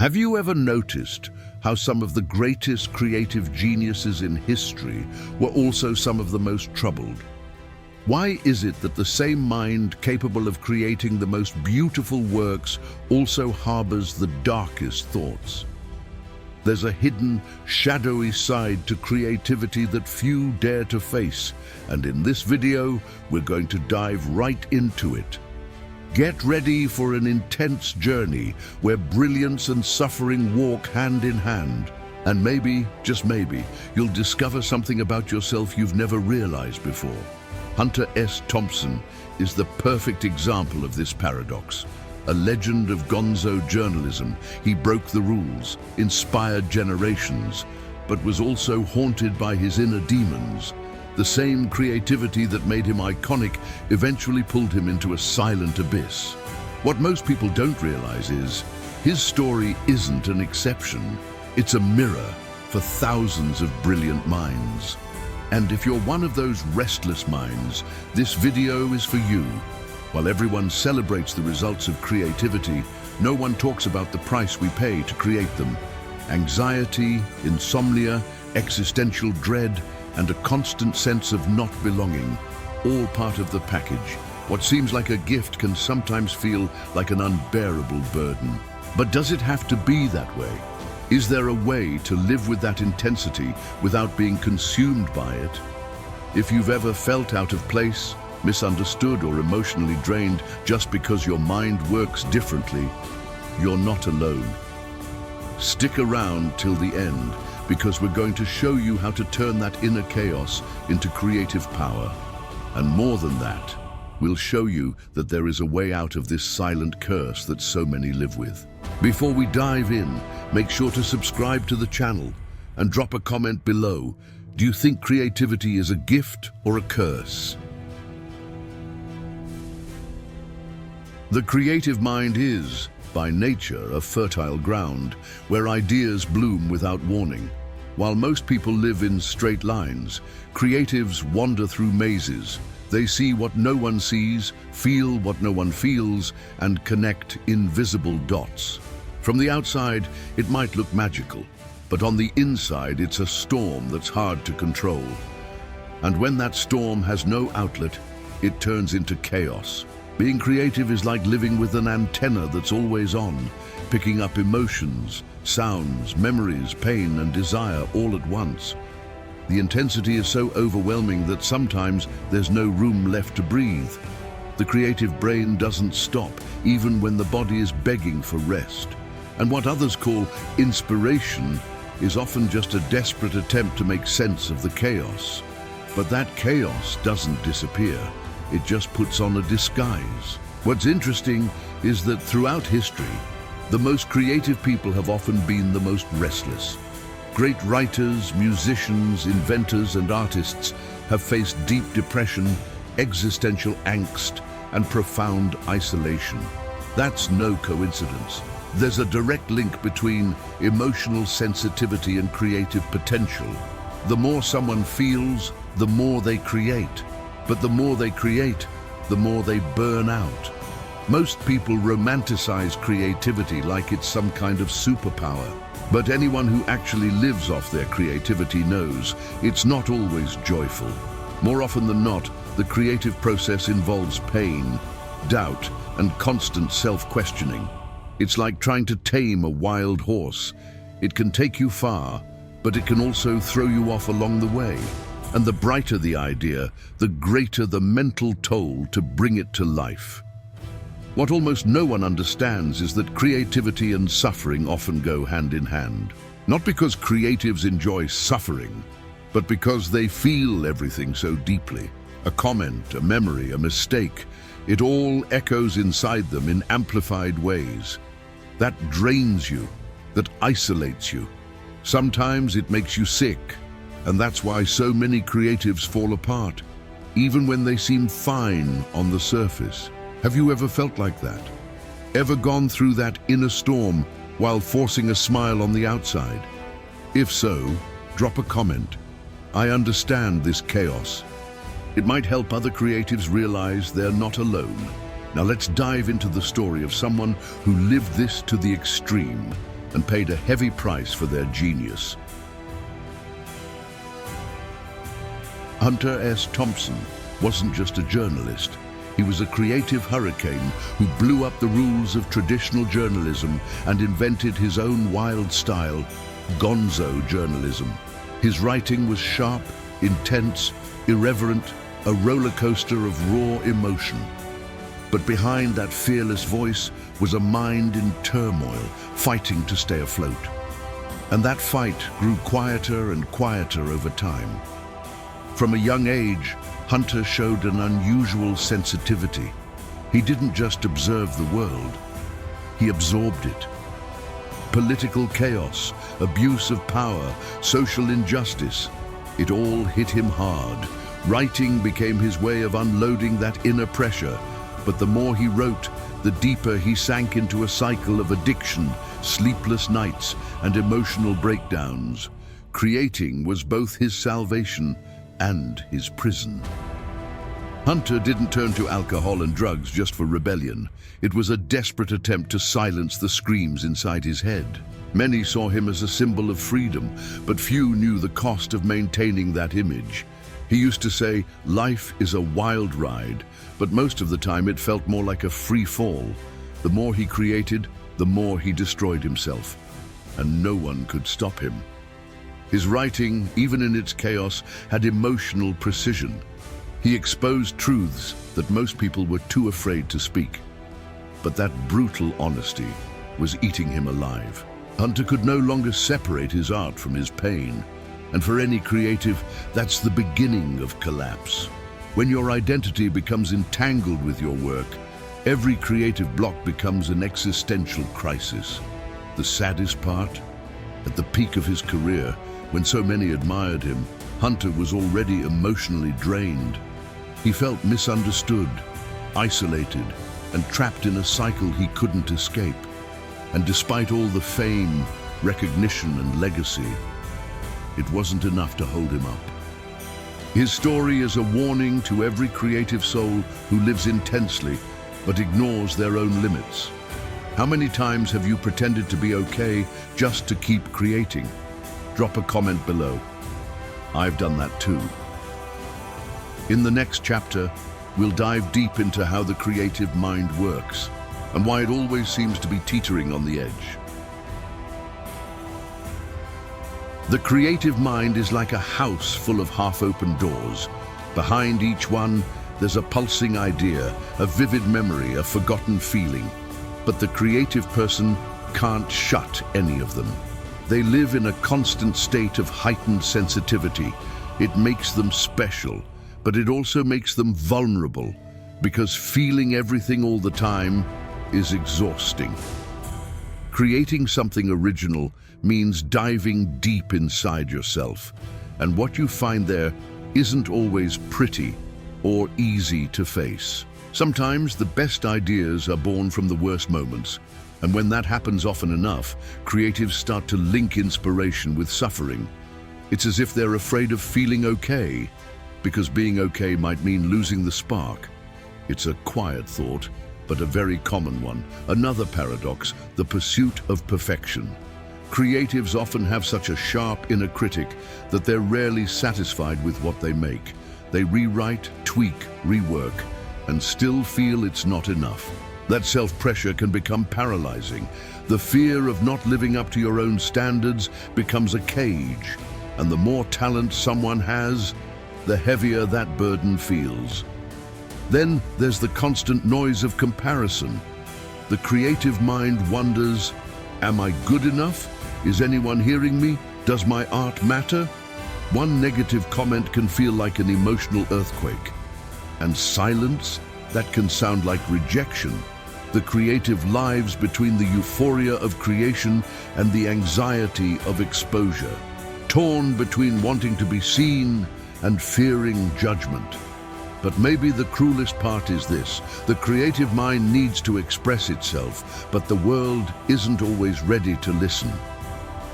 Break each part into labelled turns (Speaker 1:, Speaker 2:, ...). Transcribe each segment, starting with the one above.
Speaker 1: Have you ever noticed how some of the greatest creative geniuses in history were also some of the most troubled? Why is it that the same mind capable of creating the most beautiful works also harbors the darkest thoughts? There's a hidden, shadowy side to creativity that few dare to face, and in this video, we're going to dive right into it. Get ready for an intense journey where brilliance and suffering walk hand in hand. And maybe, just maybe, you'll discover something about yourself you've never realized before. Hunter S. Thompson is the perfect example of this paradox. A legend of gonzo journalism, he broke the rules, inspired generations, but was also haunted by his inner demons. The same creativity that made him iconic eventually pulled him into a silent abyss. What most people don't realize is, his story isn't an exception. It's a mirror for thousands of brilliant minds. And if you're one of those restless minds, this video is for you. While everyone celebrates the results of creativity, no one talks about the price we pay to create them. Anxiety, insomnia, existential dread, and a constant sense of not belonging, all part of the package. What seems like a gift can sometimes feel like an unbearable burden. But does it have to be that way? Is there a way to live with that intensity without being consumed by it? If you've ever felt out of place, misunderstood, or emotionally drained just because your mind works differently, you're not alone. Stick around till the end, because we're going to show you how to turn that inner chaos into creative power. And more than that, we'll show you that there is a way out of this silent curse that so many live with. Before we dive in, make sure to subscribe to the channel and drop a comment below. Do you think creativity is a gift or a curse? The creative mind is, by nature, a fertile ground where ideas bloom without warning. While most people live in straight lines, creatives wander through mazes. They see what no one sees, feel what no one feels, and connect invisible dots. From the outside, it might look magical, but on the inside, it's a storm that's hard to control. And when that storm has no outlet, it turns into chaos. Being creative is like living with an antenna that's always on, picking up emotions, sounds, memories, pain, and desire all at once. The intensity is so overwhelming that sometimes there's no room left to breathe. The creative brain doesn't stop, even when the body is begging for rest. And what others call inspiration is often just a desperate attempt to make sense of the chaos. But that chaos doesn't disappear. It just puts on a disguise. What's interesting is that throughout history, the most creative people have often been the most restless. Great writers, musicians, inventors, and artists have faced deep depression, existential angst, and profound isolation. That's no coincidence. There's a direct link between emotional sensitivity and creative potential. The more someone feels, the more they create. But the more they create, the more they burn out. Most people romanticize creativity like it's some kind of superpower. But anyone who actually lives off their creativity knows it's not always joyful. More often than not, the creative process involves pain, doubt, and constant self-questioning. It's like trying to tame a wild horse. It can take you far, but it can also throw you off along the way. And the brighter the idea, the greater the mental toll to bring it to life. What almost no one understands is that creativity and suffering often go hand in hand. Not because creatives enjoy suffering, but because they feel everything so deeply. A comment, a memory, a mistake, it all echoes inside them in amplified ways. That drains you, that isolates you. Sometimes it makes you sick. And that's why so many creatives fall apart, even when they seem fine on the surface. Have you ever felt like that? Ever gone through that inner storm while forcing a smile on the outside? If so, drop a comment. I understand this chaos. It might help other creatives realize they're not alone. Now let's dive into the story of someone who lived this to the extreme. and paid a heavy price for their genius. Hunter S. Thompson wasn't just a journalist. He was a creative hurricane who blew up the rules of traditional journalism and invented his own wild style, gonzo journalism. His writing was sharp, intense, irreverent, a roller coaster of raw emotion. But behind that fearless voice was a mind in turmoil, fighting to stay afloat. And that fight grew quieter and quieter over time. From a young age, Hunter showed an unusual sensitivity. He didn't just observe the world, he absorbed it. Political chaos, abuse of power, social injustice, it all hit him hard. Writing became his way of unloading that inner pressure, but the more he wrote, the deeper he sank into a cycle of addiction, sleepless nights, and emotional breakdowns. Creating was both his salvation and his prison. Hunter didn't turn to alcohol and drugs just for rebellion. It was a desperate attempt to silence the screams inside his head. Many saw him as a symbol of freedom, but few knew the cost of maintaining that image. He used to say, "Life is a wild ride," but most of the time it felt more like a free fall. The more he created, the more he destroyed himself, and no one could stop him. His writing, even in its chaos, had emotional precision. He exposed truths that most people were too afraid to speak. But that brutal honesty was eating him alive. Hunter could no longer separate his art from his pain. And for any creative, that's the beginning of collapse. When your identity becomes entangled with your work, every creative block becomes an existential crisis. The saddest part? At the peak of his career, when so many admired him, Hunter was already emotionally drained. He felt misunderstood, isolated, and trapped in a cycle he couldn't escape. And despite all the fame, recognition, and legacy, it wasn't enough to hold him up. His story is a warning to every creative soul who lives intensely but ignores their own limits. How many times have you pretended to be okay just to keep creating? Drop a comment below. I've done that too. In the next chapter, we'll dive deep into how the creative mind works and why it always seems to be teetering on the edge. The creative mind is like a house full of half-open doors. Behind each one, there's a pulsing idea, a vivid memory, a forgotten feeling. But the creative person can't shut any of them. They live in a constant state of heightened sensitivity. It makes them special, but it also makes them vulnerable, because feeling everything all the time is exhausting. Creating something original means diving deep inside yourself, and what you find there isn't always pretty or easy to face. Sometimes the best ideas are born from the worst moments, and when that happens often enough, creatives start to link inspiration with suffering. It's as if they're afraid of feeling okay, because being okay might mean losing the spark. It's a quiet thought, but a very common one. Another paradox, the pursuit of perfection. Creatives often have such a sharp inner critic that they're rarely satisfied with what they make. They rewrite, tweak, rework, and still feel it's not enough. That self-pressure can become paralyzing. The fear of not living up to your own standards becomes a cage, and the more talent someone has, the heavier that burden feels. Then there's the constant noise of comparison. The creative mind wonders, am I good enough? Is anyone hearing me? Does my art matter? One negative comment can feel like an emotional earthquake. And silence, that can sound like rejection. The creative lives between the euphoria of creation and the anxiety of exposure, torn between wanting to be seen and fearing judgment. But maybe the cruelest part is this: the creative mind needs to express itself, but the world isn't always ready to listen.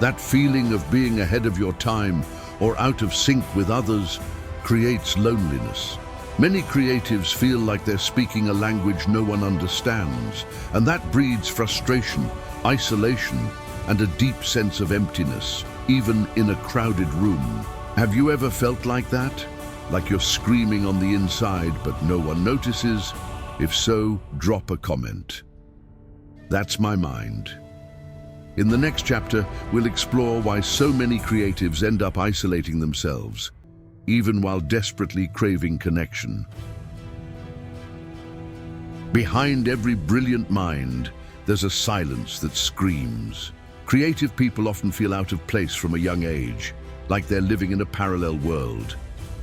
Speaker 1: That feeling of being ahead of your time or out of sync with others creates loneliness. Many creatives feel like they're speaking a language no one understands, and that breeds frustration, isolation, and a deep sense of emptiness, even in a crowded room. Have you ever felt like that? Like you're screaming on the inside, but no one notices? If so, drop a comment. That's my mind. In the next chapter, we'll explore why so many creatives end up isolating themselves, even while desperately craving connection. Behind every brilliant mind, there's a silence that screams. Creative people often feel out of place from a young age, like they're living in a parallel world.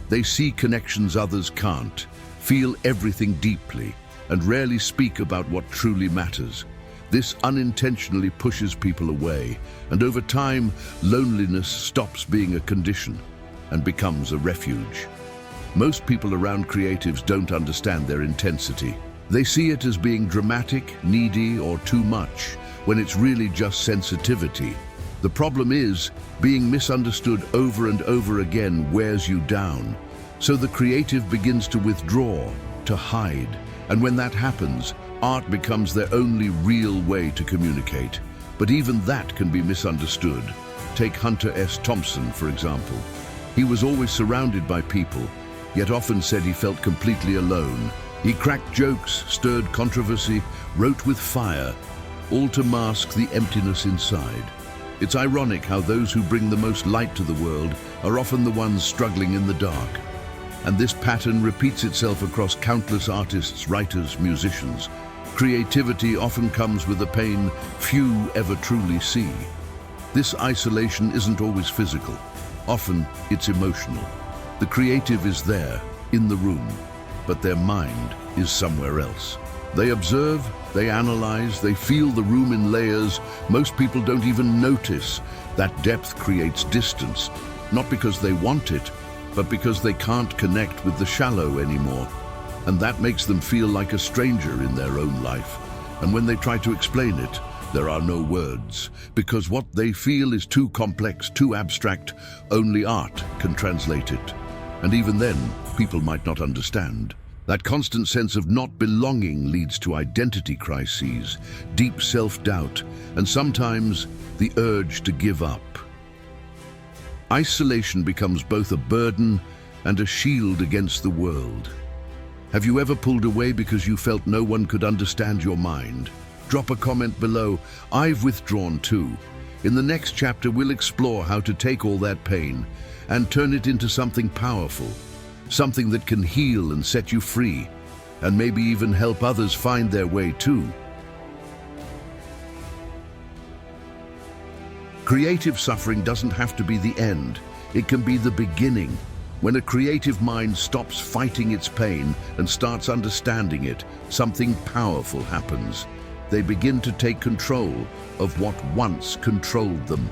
Speaker 1: They see connections others can't, feel everything deeply, and rarely speak about what truly matters. This unintentionally pushes people away, and over time, loneliness stops being a condition and becomes a refuge. Most people around creatives don't understand their intensity. They see it as being dramatic, needy, or too much, when it's really just sensitivity. The problem is, being misunderstood over and over again wears you down. So the creative begins to withdraw, to hide. And when that happens, art becomes their only real way to communicate. But even that can be misunderstood. Take Hunter S. Thompson, for example. He was always surrounded by people, yet often said he felt completely alone. He cracked jokes, stirred controversy, wrote with fire, all to mask the emptiness inside. It's ironic how those who bring the most light to the world are often the ones struggling in the dark. And this pattern repeats itself across countless artists, writers, musicians. Creativity often comes with a pain few ever truly see. This isolation isn't always physical. Often it's emotional. The creative is there, in the room, but their mind is somewhere else. They observe, they analyze, they feel the room in layers. Most people don't even notice. That depth creates distance, not because they want it, but because they can't connect with the shallow anymore. And that makes them feel like a stranger in their own life. And when they try to explain it, there are no words, because what they feel is too complex, too abstract. Only art can translate it. And even then, people might not understand. That constant sense of not belonging leads to identity crises, deep self-doubt, and sometimes the urge to give up. Isolation becomes both a burden and a shield against the world. Have you ever pulled away because you felt no one could understand your mind? Drop a comment below. I've withdrawn too. In the next chapter, we'll explore how to take all that pain and turn it into something powerful, something that can heal and set you free, and maybe even help others find their way too. Creative suffering doesn't have to be the end. It can be the beginning. When a creative mind stops fighting its pain and starts understanding it, something powerful happens. They begin to take control of what once controlled them.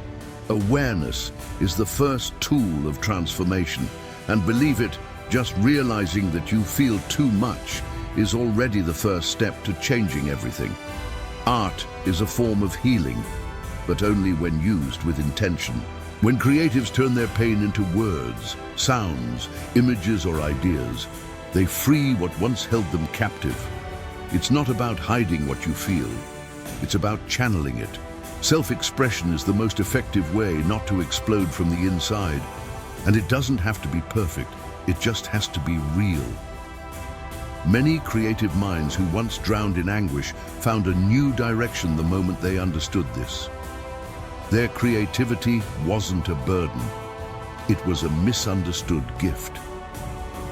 Speaker 1: Awareness is the first tool of transformation, and believe it, just realizing that you feel too much is already the first step to changing everything. Art is a form of healing, but only when used with intention. When creatives turn their pain into words, sounds, images, or ideas, they free what once held them captive. It's not about hiding what you feel. It's about channeling it. Self-expression is the most effective way not to explode from the inside. And it doesn't have to be perfect. It just has to be real. Many creative minds who once drowned in anguish found a new direction the moment they understood this. Their creativity wasn't a burden. It was a misunderstood gift.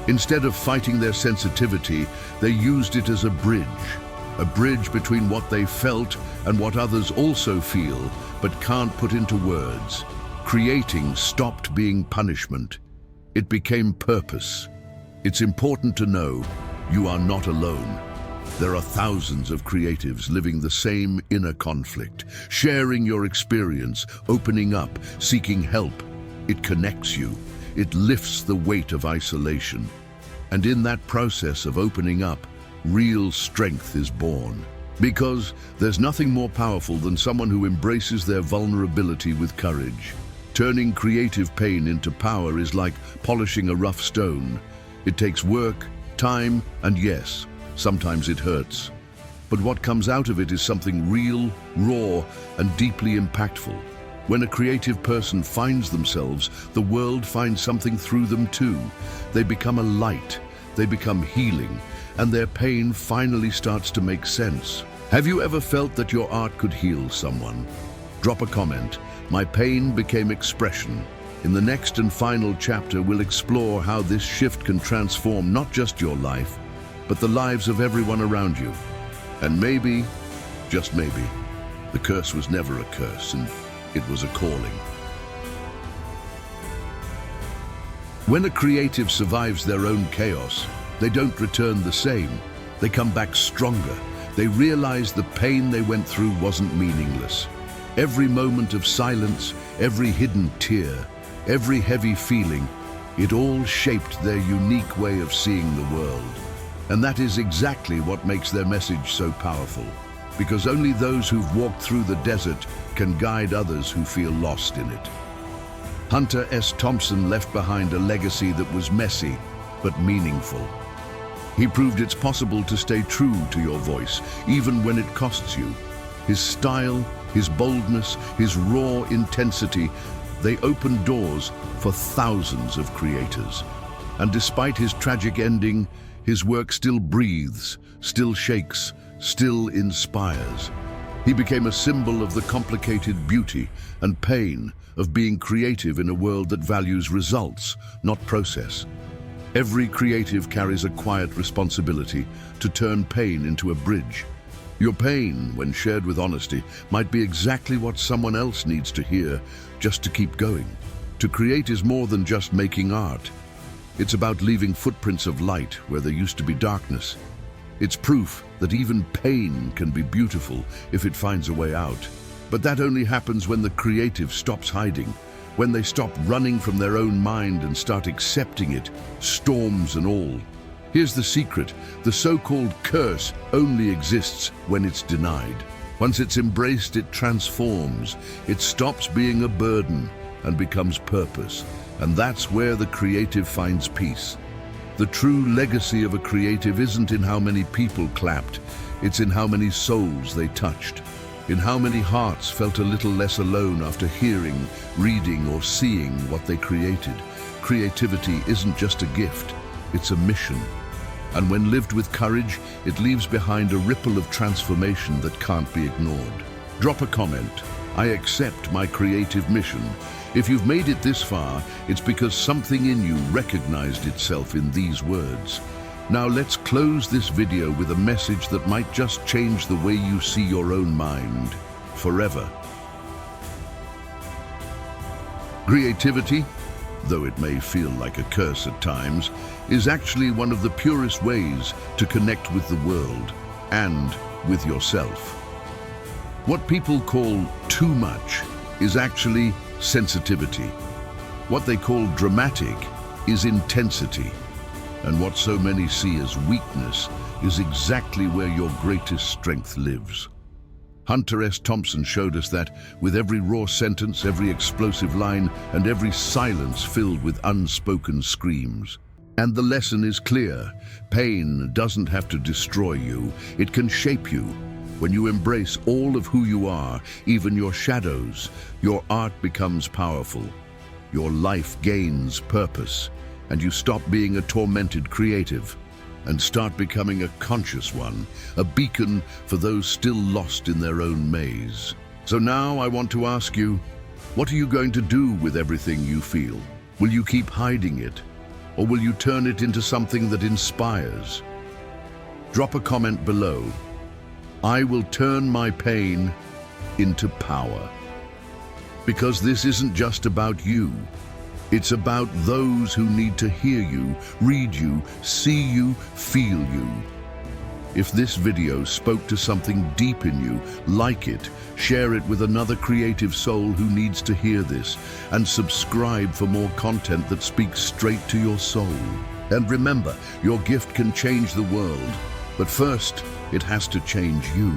Speaker 1: Instead of fighting their sensitivity, they used it as a bridge between what they felt and what others also feel, but can't put into words. Creating stopped being punishment. It became purpose. It's important to know you are not alone. There are thousands of creatives living the same inner conflict, sharing your experience, opening up, seeking help. It connects you. It lifts the weight of isolation. And in that process of opening up, real strength is born. Because there's nothing more powerful than someone who embraces their vulnerability with courage. Turning creative pain into power is like polishing a rough stone. It takes work, time, and yes, sometimes it hurts. but what comes out of it is something real, raw, and deeply impactful. When a creative person finds themselves, the world finds something through them too. They become a light, they become healing, and their pain finally starts to make sense. Have you ever felt that your art could heal someone? Drop a comment. My pain became expression. In the next and final chapter, we'll explore how this shift can transform not just your life, but the lives of everyone around you. And maybe, just maybe, the curse was never a curse, and it was a calling. When a creative survives their own chaos, they don't return the same. They come back stronger. They realize the pain they went through wasn't meaningless. Every moment of silence, every hidden tear, every heavy feeling, it all shaped their unique way of seeing the world. And that is exactly what makes their message so powerful. Because only those who've walked through the desert can guide others who feel lost in it. Hunter S. Thompson left behind a legacy that was messy, but meaningful. He proved it's possible to stay true to your voice, even when it costs you. His style, his boldness, his raw intensity, they opened doors for thousands of creators. And despite his tragic ending, his work still breathes, still shakes, still inspires. He became a symbol of the complicated beauty and pain of being creative in a world that values results, not process. Every creative carries a quiet responsibility to turn pain into a bridge. Your pain, when shared with honesty, might be exactly what someone else needs to hear just to keep going. To create is more than just making art. It's about leaving footprints of light where there used to be darkness. It's proof that even pain can be beautiful if it finds a way out. But that only happens when the creative stops hiding, when they stop running from their own mind and start accepting it, storms and all. Here's the secret: the so-called curse only exists when it's denied. Once it's embraced, it transforms. It stops being a burden and becomes purpose. And that's where the creative finds peace. The true legacy of a creative isn't in how many people clapped, it's in how many souls they touched, in how many hearts felt a little less alone after hearing, reading, or seeing what they created. Creativity isn't just a gift, it's a mission. And when lived with courage, it leaves behind a ripple of transformation that can't be ignored. Drop a comment. I accept my creative mission. If you've made it this far, it's because something in you recognized itself in these words. Now let's close this video with a message that might just change the way you see your own mind forever. Creativity, though it may feel like a curse at times, is actually one of the purest ways to connect with the world and with yourself. What people call too much is actually sensitivity. What they call dramatic is intensity. And what so many see as weakness is exactly where your greatest strength lives. Hunter S. Thompson showed us that with every raw sentence, every explosive line, and every silence filled with unspoken screams. And the lesson is clear: pain doesn't have to destroy you, it can shape you. When you embrace all of who you are, even your shadows, your art becomes powerful. Your life gains purpose, and you stop being a tormented creative and start becoming a conscious one, a beacon for those still lost in their own maze. So now I want to ask you, what are you going to do with everything you feel? Will you keep hiding it, or will you turn it into something that inspires? Drop a comment below. I will turn my pain into power. Because this isn't just about you. It's about those who need to hear you, read you, see you, feel you. If this video spoke to something deep in you, like it, share it with another creative soul who needs to hear this, and subscribe for more content that speaks straight to your soul. And remember, your gift can change the world, but first, it has to change you.